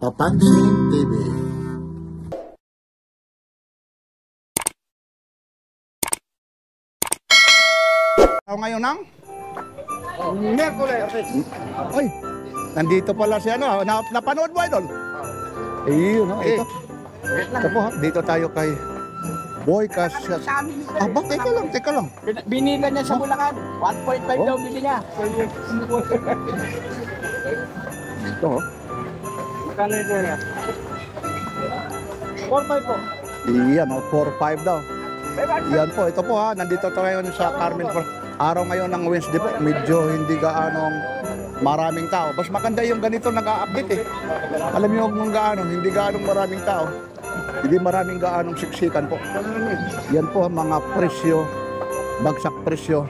Papansin TV. Ngayon ng Miyerkules. Ay, nandito pala si ano, napanood mo idol? Ayun, ito. Ito po, dito tayo kay Boy Cascas. Aba, teka lang. Binila niya sa Bulacan. 1.5 daw bili niya. Ito, Magkano ito niya? 4.5 po. Iyan, 4-5 daw. Yan po, ito po ha, nandito tayo ngayon sa Carmen. Araw ngayon ng Wednesday po, medyo hindi gaanong maraming tao. Mas maganda yung ganito nag-a-update eh. Alam niyo kung gaano, hindi gaanong maraming tao. Hindi maraming gaanong siksikan po. Yan po ang mga presyo, bagsak presyo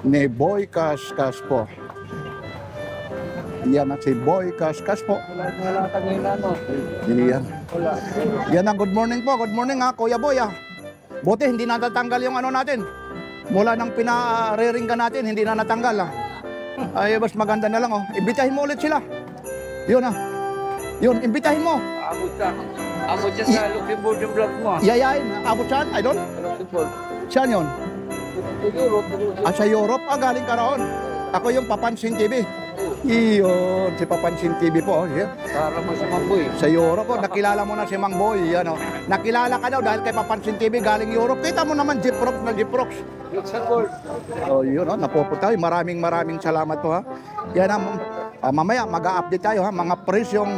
ni Boy Cascas po. Yan at si Boy Cascas po. Wala tangin na no. Yan. Yan ang good morning po. Good morning ha, Kuya Boy ha. Buti hindi natatanggal yung ano natin. Mula nang pinariringgan natin, hindi na natanggal ha. Ay, mas maganda na lang oh. Imbitahin mo ulit sila. Yun ha. Yun, imbitahin mo. Abot siya sa Luxembourg yung vlog mo. Yayain, abot saan? Idol? Luxembourg. Saan yun? Europe. Sa Europe, galing ka roon. Ako yung Papansin TV. Iyon, si Papansin TV po. Yeah. Para mo si Mamboy. Sa Europe, nakilala mo na si Mang Boy. Yan, oh. Nakilala ka daw dahil kay Papansin TV galing Europe. Kita mo naman, Jeep Rocks. Luxembourg. Oh, yun, oh, napupunta. Maraming salamat po ha. Yan, mamaya mag-a-update tayo ha. Mga presyong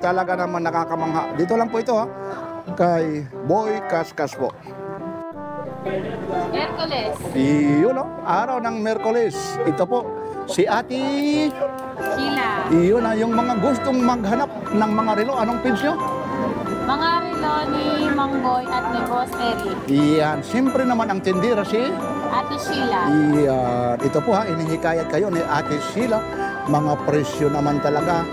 talaga naman nakakamangha. Dito lang po ito ha. Kay Boy Cascas po. Miyerkules. Iyon oh, araw ng Miyerkules. Ito po, si Ate Sheila. Iyon na yung mga gustong maghanap ng mga relo. Anong pins nyo? Mga relo ni Mang Boy at ni Boss Eric. Iyan, siyempre naman ang tindira si Ate Sheila. Iyan, ito po ha, inihikayat kayo ni Ate Sheila. Mga presyo naman talaga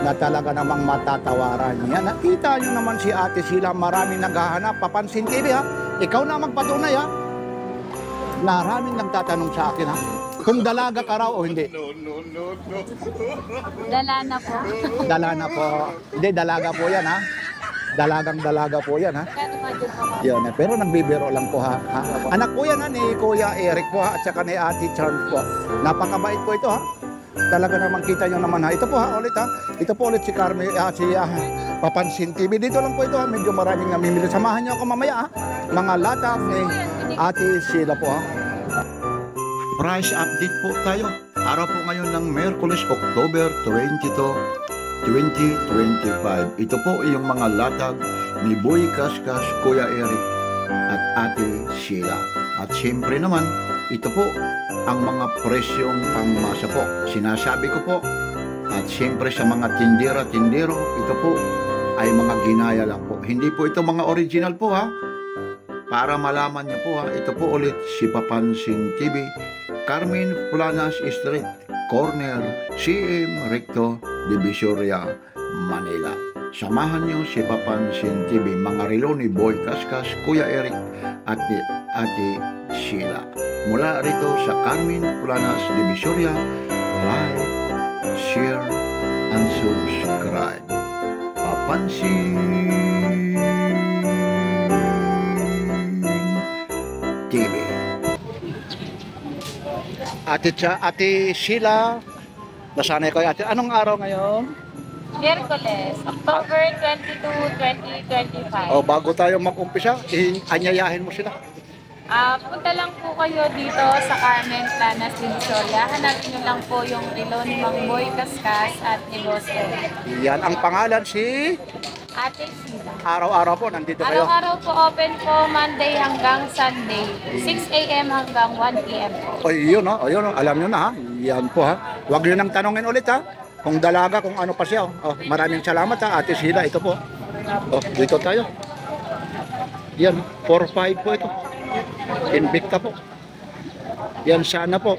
na talaga namang matatawaran niya. Nakita nyo naman si Ate Sheila, maraming naghahanap. Papansin TV ha, ikaw na magpatunay ha. Maraming nagtatanong sa akin ha, kung dalaga ka raw o hindi. Dala na po. Dala na po. Hindi, dalaga po yan ha. Dalaga po yan ha. Yan, pero nagbibiro lang po ha. Anak po yan ha, ni Kuya Eric po ha, at saka ni Ate Charles po. Napakabait po ito ha. Talaga naman kita nyo naman ha. Ito po ha, ulit ha. Ito po ulit si Carmen, Papansin TV. Dito lang po ito ha, medyo maraming namimili. Samahan nyo ako mamaya ha. Mga latak ni Ate Sheila po ha. Price update po tayo. Araw po ngayon ng Miyerkules, October 22, 2025. Ito po yung mga latag ni Boy Cascas, Kuya Eric at Ate Sheila. At siyempre naman, ito po ang mga presyong pangmasa po. Sinasabi ko po. At siyempre sa mga tindera-tindero, ito po ay mga ginaya lang po. Hindi po ito mga original po ha. Para malaman niyo po ha, ito po ulit si Papansin TV, Carmen Planas Street, Corner, CM Recto, Divisoria, Manila. Samahan niyo si Papansin TV, mga relo ni Boy Cascas, Kuya Eric at Ate Sheila. Mula rito sa Carmen Planas Divisoria, like, share, and subscribe. Papansin TV. Ate Sheila, nasanay ko ate. Anong araw ngayon? Miyerkules, October 22, 2025. O bago tayo mag-umpisa, anyayahin mo sila. Punta lang po kayo dito sa Carmen Planas Divisoria. Hanapin nyo lang po yung relo ni Mang Boy Cascas at ni Boss Eric. Yan ang pangalan si Ate Sheila. araw-araw po nandito kayo. Araw-araw po open po Monday hanggang Sunday. 6 a.m. hanggang 1 p.m. po. O yun o, alam nyo na ha. Yan po ha. Huwag nyo nang tanongin ulit ha. Kung dalaga, kung ano pa siya. Oh, maraming salamat ha, Ate Sheila. Ito po. Oh, dito tayo. Yan, 4-5 po ito. Invicta po. Yan sana po.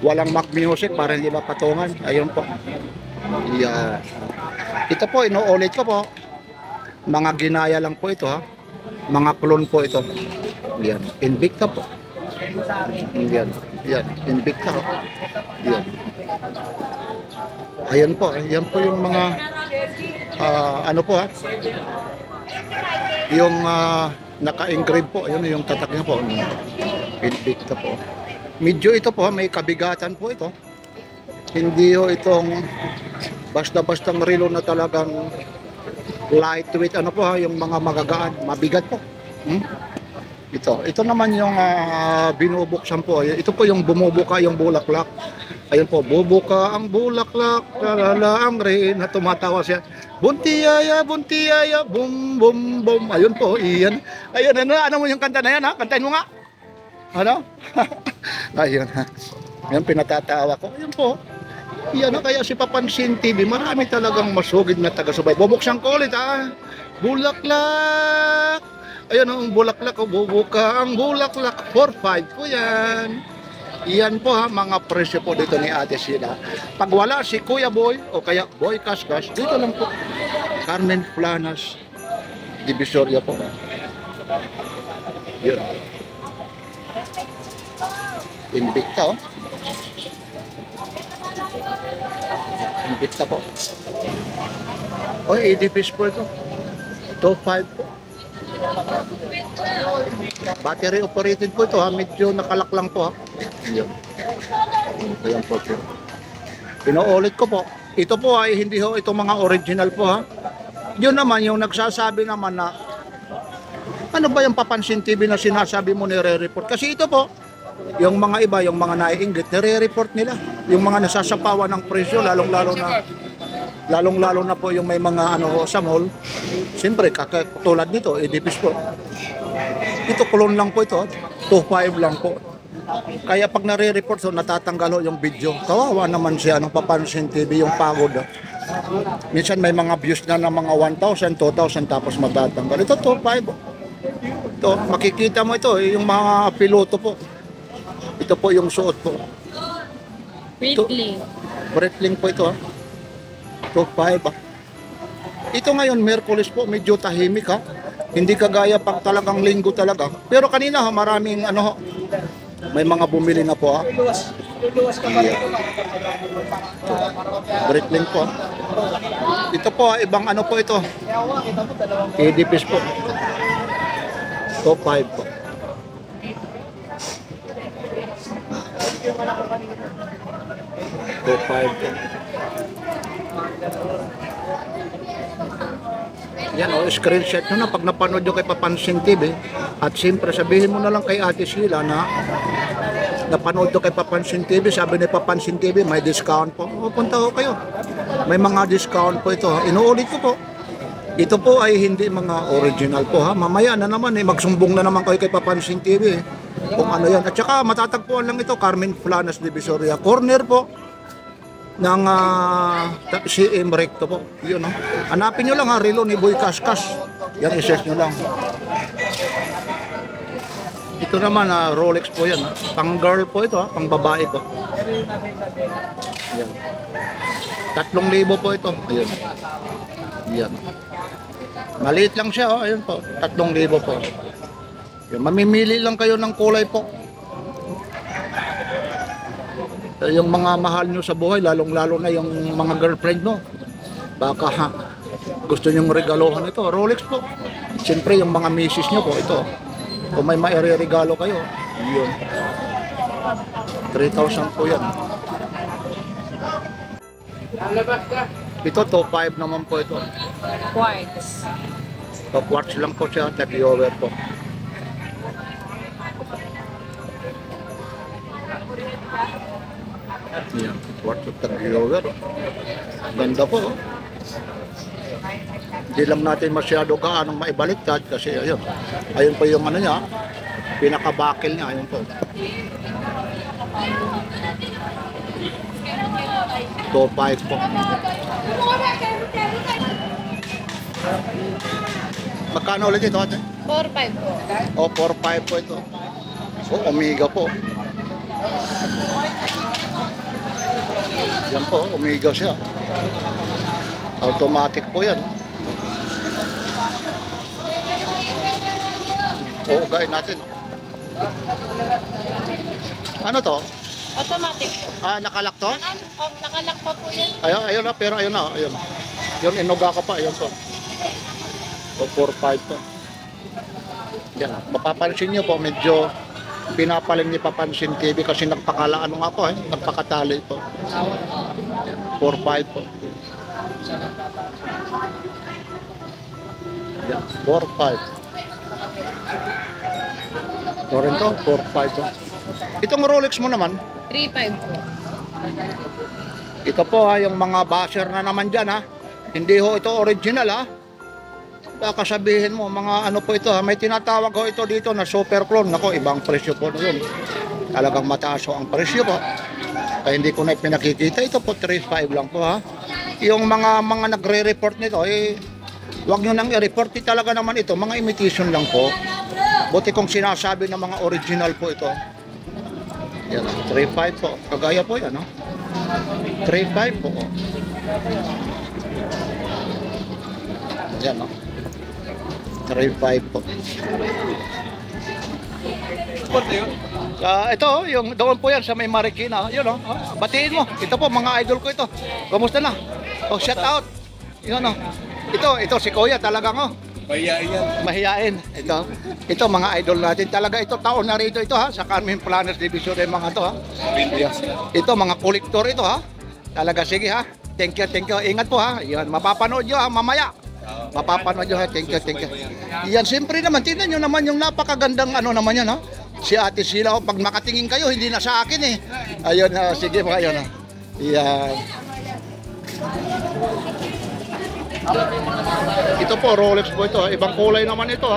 Walang Mac Music para hindi mapatungan. Ayun po. Yan. Ito po, inuulit ko po. Mga ginaya lang po ito ha. Mga clone po ito. Yan. Invicta po. Yan. Yan. Invicta. Yan. Ayan po, yan po yung mga ano po yung naka-engrave po, ayun yung tatak niya po. Invicta po. Medyo ito po, may kabigatan po ito. Hindi ho itong basta-bastang relo na talagang lightweight ano po yung mga magagaan, mabigat po. Ito naman yung binubuksan po. Ito po yung bumubuka yung bulaklak. Ayun po, bubuka ang bulaklak, lalala ang rain na tumatawa siya. Buntiyaya, bum bum bum. Ayun po, iyan. Ayun, ano mo yung kanta na yan ha? Kantahin mo nga. Ano? Ayun ha. Yan pinatatawa ko. Ayun po. Yan kaya si Papansin TV, marami talagang masugid na taga-subay. Bubuksan ko ulit ha. Bulaklak. Ayun ang bulaklak, bubuka ang bulaklak. 4-5 po yan. Iyan po ha, mga presyo po dito ni Ate Sheila. Pag wala si Kuya Boy o kaya Boy Kaskas, dito lang po. Carmen Planas, Divisoria po. Yun. Invicta Invicta po. O, 80 piece po ito. 2.5 po. Battery operated po ito ha. Medyo nakalak lang po ha. Ayan po. Pinaulit ko po. Ito po ay hindi ho ito mga original po ha. Yun naman yung nagsasabi naman na ano ba yung Papansin TV na sinasabi mo nire-report. Kasi ito po, yung mga iba, yung mga naiinggit, nire-report nila. Yung mga nasasapawan ng presyo, lalong-lalo na po yung may mga ano sa mall. Siyempre, katulad nito, edipis po. Ito, kulon lang po ito. 2.5 lang po. Kaya pag nare-report, so natatanggal ho yung video. Kawawa naman siya ng Papansin TV, yung pagod. Minsan may mga views na ng mga 1,000, 2,000 tapos matatanggal. Ito, 2.5. Ito, makikita mo ito, yung mga piloto po. Ito po yung suot po. Breitling. Breitling po ito ha. 2.5 ha. Ito ngayon, Merkulis po, medyo tahimik ha. Hindi kagaya pag talagang linggo talaga. Pero kanina ha, maraming ano ha. May mga bumili na po ha. Breitling po. Ito po, ibang ano po ito. EDPs po. 2.5 po. Yan o, screenshot nyo na pag napanood nyo kay Papansin TV. At siyempre sabihin mo na lang kay Ate Sheila na napanood nyo kay Papansin TV. Sabi ni Papansin TV may discount po. O, punta ho kayo. May mga discount po ito. Inuulit ko po. Ito po ay hindi mga original po ha. Mamaya na naman magsumbong na naman kayo kay Papansin TV kung ano yan. At saka matatagpuan lang ito, Carmen Planas Divisoria. Corner po ng CM Recto po. Yun ha. Hanapin nyo lang ha, relo ni Boy Kaskas. Yan, i-search nyo lang. Ito naman Rolex po yan ha. Pang girl po ito ha, pang babae po. Yan. 3,000 po ito. Ayun. Yan. Maliit lang siya oh. Ayun po, 3,000 po. Yan. Mamimili lang kayo ng kulay po. Yung mga mahal nyo sa buhay, lalong-lalo na yung mga girlfriend mo. Baka gusto nyong regaluhan ito. Rolex po. Siyempre yung mga misis nyo po, ito. Kung may mairegalo kayo, yun. 3,000 po yan. Ito, 2.5 naman po ito. Quartz. So, quartz lang po siya, tag-over po. Yan, quartz of tag-over. Ganda po. Hindi lang natin masyado kaanong maibaliktad kasi ayun. Ayun po yung ano niya, pinaka-buckle niya, ayun po. 2.5 po. Magkano ulit ito ate? 4.5 po. O, 4.5 po ito. O, Omega po. Yan po, Omega siya. Automatic po yan. O, gaya natin. Ano to? Automatic po. Nakalak to? Nakalak pa po yan. Ayun na, pero ayun na, ayun. Yung inuga ko pa, ayun to. So, 4-5 to. Yan, mapapansin nyo po, medyo pinapalim ni Papansin TV kasi nagpakalaan nga po, nagpakatali po. 4-5 po. Yan, 4-5. Ito rin to, 4-5 to. Itong Rolex mo naman, 3.5 po. ito po yung mga basher na naman dyan Hindi ho ito original Baka sabihin mo mga ano po ito may tinatawag ho ito dito na super clone. Nako, ibang presyo po yun. Talagang mataas ho ang presyo po. Kaya hindi ko na pinakikita. Ito po 3.5 lang po Yung mga nagre-report nito wag nyo nang i-report. Talaga naman ito mga imitation lang po. Buti kong sinasabi ng mga original po ito. Yan, 3.5 po. Kagaya po yan 3.5 po. Yan 3.5 po. Ito yung doon po yan sa may Marikina. Yun batiin mo. Ito po mga idol ko ito. Kamusta na? Shout out. Yun Ito si Kuya talagang mahiyain. Ito mga idol natin. Talaga ito taon na rito ito sa Carmen Planas Division yung mga to Ito mga kolektor ito Talaga sige Thank you. Ingat po Yan, mapapanood nyo mamaya. Mapapanood nyo Thank you. Yan, siyempre naman, tingnan nyo naman yung napakagandang ano naman yan Si Ate Sheila pag makatingin kayo, hindi na sa akin Ayun, sige po, ayun Yan. Ito po, Rolex po ito Ibang kulay naman ito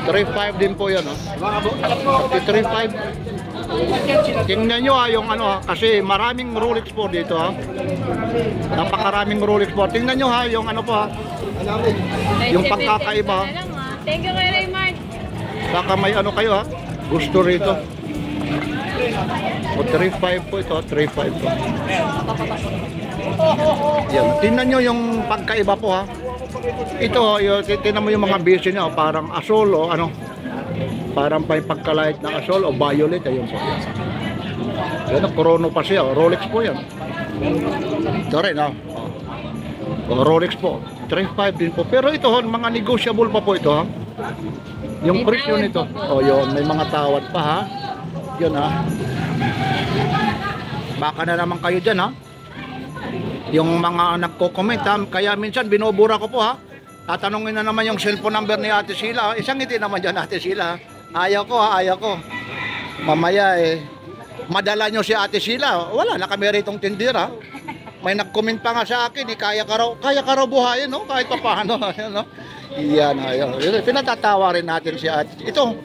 3.5 din po yan 3.5. Tingnan nyo yung kasi maraming Rolex po dito Napakaraming Rolex po. Tingnan nyo yung ano po yung pagkakaiba Thank you kay Raymart. Baka may ano kayo gusto rito. O 3.5 po ito, 3.5 po. Yan, tingnan nyo yung pagkaiba po Ito tingnan mo yung mga base niya parang asol o parang may pagka-light na asol o violet ayun po. Yan chrono pa siya, Rolex po yan. Ito rin Rolex po, 3.5 din po. Pero ito mga negotiable pa po ito Yung presyo nito. Yun, may mga tawad pa Yun Baka na naman kayo dyan Yung mga nagko-comment kaya minsan binubura ko po Tatanungin na naman yung cellphone number ni Ate Sheila Isang ngiti naman dyan Ate Sheila. Ayaw ko Mamaya madala nyo si Ate Sheila. Wala na kami ritong tindira. May nag-comment pa nga sa akin kaya ka raw buhayin kahit pa paano Yan pinatatawa rin natin si Ate. Ito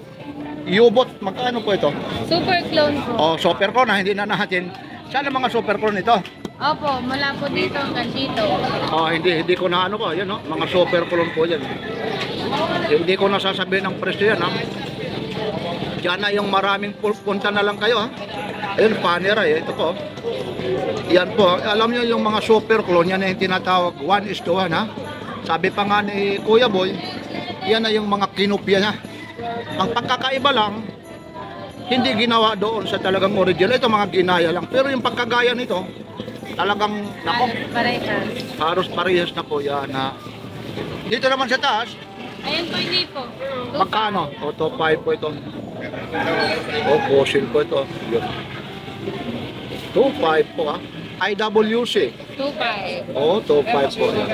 U-bot, magkano po ito? Super clone po. Super clone hindi na natin. Saan ang mga super clone ito? Opo, mula po dito hanggang dito. Hindi ko na yan mga super clone po yan. Hindi ko na sasabihin ang presyo yan Diyan na yung maraming punta na lang kayo Ayun, Panera ito po. Yan po, alam niyo yung mga super clone yan yung tinatawag 1:1 Sabi pa nga ni Kuya Boy, yan na yung mga kinopya niya. Ang pagkakaiba lang, hindi ginawa doon sa talagang original. Ito mga ginaya lang. Pero yung pagkagaya nito, talagang halos parehas na po yan Dito naman sa taas. Ayan po, hindi po. Magkano? Auto 5 po ito. Fossil po ito. 2.5 po IWC. 2.5. 2.5 po yan.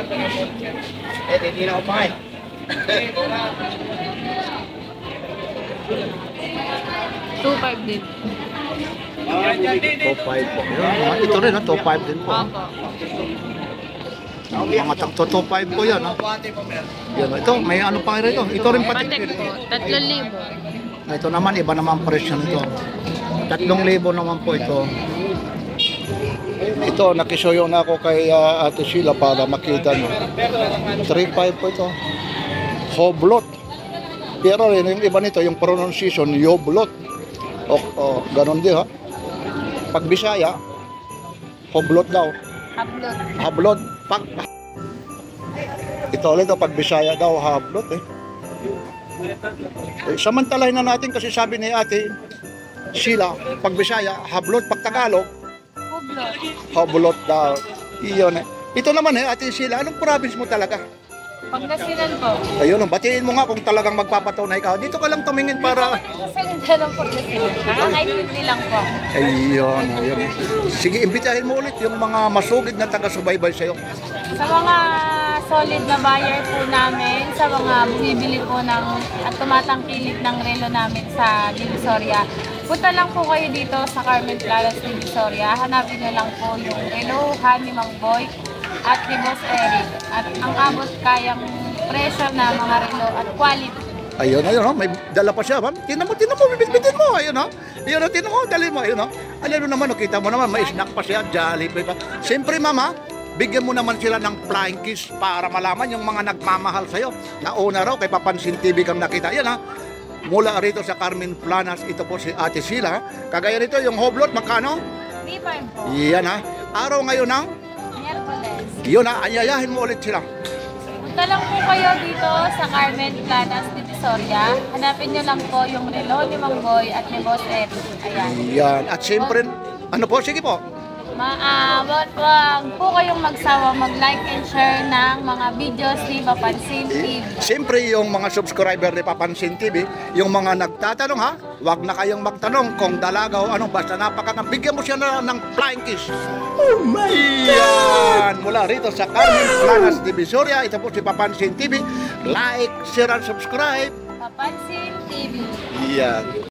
Hindi na ako pakain. 2.5 din. 2.5 po. Ito rin 2.5 din po. Mga tagto 2.5 po yan Yan, ito may ano pa rin ito. Ito rin pati. Patek po, 3,000. Ito naman iba naman presyo nito. 3,000 naman po ito. Ito nakisuyo na ako kay Ate Sheila para makita nyo. 3.5 po ito. Hoblot. Pero yung iba nito yung pronunciation Yoblot. Ganon din Pag Bisaya Hoblot daw. Hablot. Ito ulit pag Bisaya daw hablot Samantalahin na natin kasi sabi ni Ate Sheila, pag Bisaya, hablot, pag Tagalog, Hublot. habulot daw. Iyon. Ito naman Ate Sheila, anong province mo talaga? Pangasinan po. Ayun, batiin mo nga kung talagang magpapatunay ka. Dito ka lang tumingin para... Salita ng Pangasinan. Nakakaintindi lang po. Ayun, ayun. Sige, imbitahin mo ulit yung mga masugid na taga-subaybay sa'yo. Sa mga solid na buyer po namin, sa mga bumibili po ng at tumatangkilik ng relo namin sa Divisoria, punta lang po kayo dito sa Carmen Planas, Divisoria. Hanapin nyo lang po yung relohan ni Mang Boy at ni Boss Eric. At ang abot kayang presyo na mga relo at quality. Ayun, ayun, may dala pa siya, ma'am. Tinan mo, bibitbitin mo. Ayun, ayun, tinan mo, dali mo, ayun, Alam mo naman, kita mo naman, may snack pa siya, Jollibee pa. Siyempre, mama, bigyan mo naman sila ng flying kiss para malaman yung mga nagmamahal sa'yo. Nauna raw, kay Papansin TV kang nakita. Yan, mula rito sa Carmen Planas, ito po si Ate Sheila. Kagaya nito, yung hoblot, magkano? 3.5 po. Yan, araw ngayon ng, Miyerkules. yun, ayayahin mo ulit sila. Punta lang po kayo dito sa Carmen Planas, Divisoria. Hanapin nyo lang po yung relo ni Mang Boy at ni Boss Eric. Ayan. Yan, at siyempre, ano po, sige po. Wag po kayong magsawa mag-like and share ng mga videos ni Papansin TV. Siyempre, yung mga subscriber ni Papansin TV, yung mga nagtatanong wag na kayong magtanong kung dalaga o ano, basta bigyan mo siya ng flying kiss. Oh my God! Mula rito sa Carmen Planas, Divisoria, ito po si Papansin TV. Like, share, and subscribe. Papansin TV. Yan.